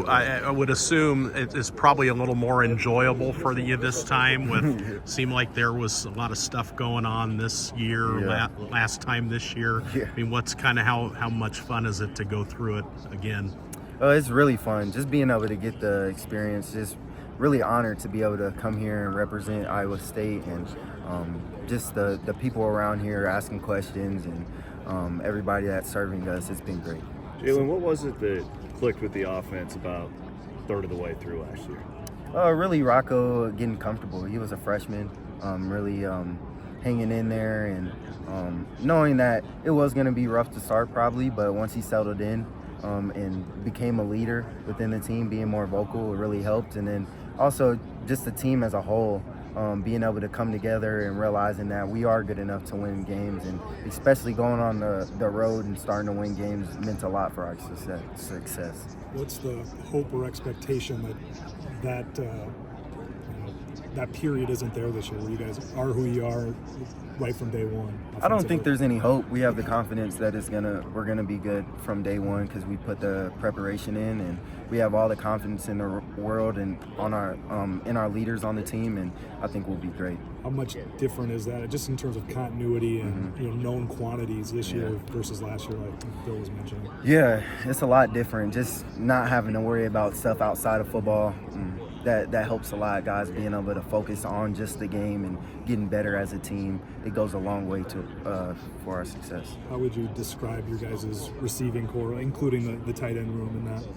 I would assume it is probably a little more enjoyable for you this time. With seemed like there was a lot of stuff going on this year, last time this year. Yeah. I mean, what's kind of how much fun is it to go through it again? It's really fun. Just being able to get the experience. Just really honored to be able to come here and represent Iowa State, and just the people around here asking questions, and everybody that's serving us. It's been great. Jaylin, what was it that clicked with the offense about a third of the way through last year? Really, Rocco getting comfortable. He was a freshman, really hanging in there, and knowing that it was going to be rough to start probably, but once he settled in and became a leader within the team, being more vocal, it really helped. And then also just the team as a whole, being able to come together and realizing that we are good enough to win games, and especially going on the road and starting to win games meant a lot for our success. What's the hope or expectation that that period isn't there this year, where you guys are who you are right from day one? I don't think there's any hope. We have the confidence that we're gonna be good from day one because we put the preparation in, and we have all the confidence in the world and on our in our leaders on the team, and I think we'll be great. How much different is that, just in terms of continuity and known quantities this year versus last year, like Bill was mentioning? Yeah, it's a lot different. Just not having to worry about stuff outside of football. That helps a lot, guys, being able to focus on just the game and getting better as a team. It goes a long way for our success. How would you describe your guys' receiving core, including the tight end room and that?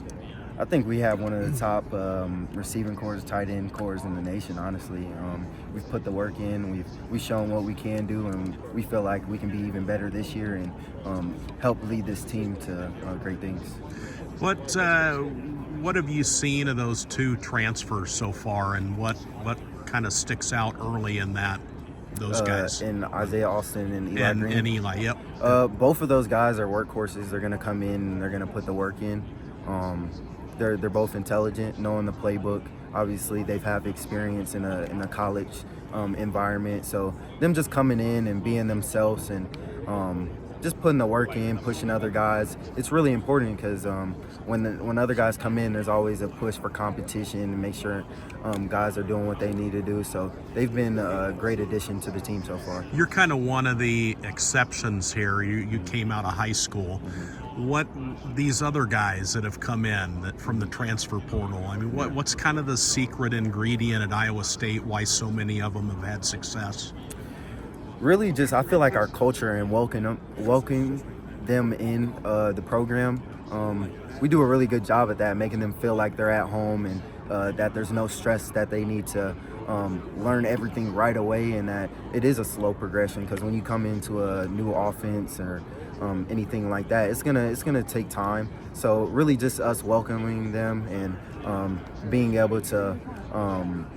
I think we have one of the top receiving cores, tight end cores in the nation, honestly. We've put the work in, we've shown what we can do, and we feel like we can be even better this year and help lead this team to great things. What have you seen of those two transfers so far, and what kind of sticks out early in those guys? In Isaiah Austin and Eli Green. And Eli, yep. Both of those guys are workhorses. They're going to come in and they're going to put the work in. They're both intelligent, knowing the playbook. Obviously, they've had experience in a college environment. So them just coming in and being themselves and just putting the work in, pushing other guys. It's really important because when other guys come in, there's always a push for competition and make sure guys are doing what they need to do. So they've been a great addition to the team so far. You're kind of one of the exceptions here. You came out of high school. What these other guys that have come in from the transfer portal, I mean, what's kind of the secret ingredient at Iowa State, why so many of them have had success? Really, just I feel like our culture and welcoming them in the program. We do a really good job at that, making them feel like they're at home, and that there's no stress that they need to learn everything right away, and that it is a slow progression. Because when you come into a new offense or anything like that, it's gonna take time. So really, just us welcoming them and being able to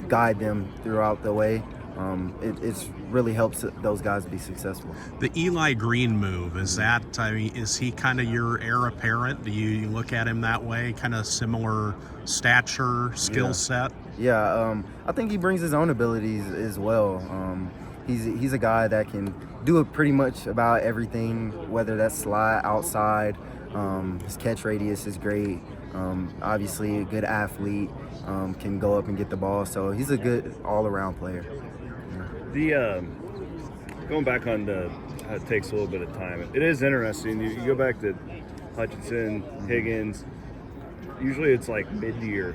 guide them throughout the way. It really helps those guys be successful. The Eli Green move, is he kind of your heir apparent? Do you look at him that way? Kind of similar stature, skill set? Yeah, I think he brings his own abilities as well. He's a guy that can do it pretty much about everything, whether that's slide, outside. His catch radius is great. Obviously a good athlete, can go up and get the ball. So he's a good all-around player. Going back on how it takes a little bit of time, it is interesting. You go back to Hutchinson, Higgins. Usually it's like mid-year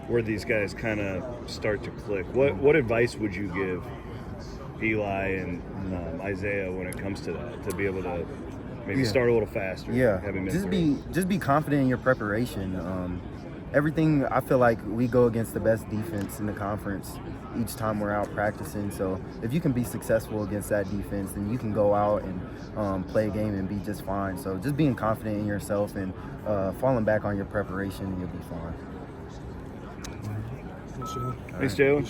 where these guys kind of start to click. What advice would you give Eli and Isaiah when it comes to that, to be able to maybe start a little faster? Yeah, just be confident in your preparation. Everything, I feel like we go against the best defense in the conference each time we're out practicing. So if you can be successful against that defense, then you can go out and play a game and be just fine. So just being confident in yourself and falling back on your preparation, you'll be fine. Thanks, Jaylin. Thanks, Jaylin.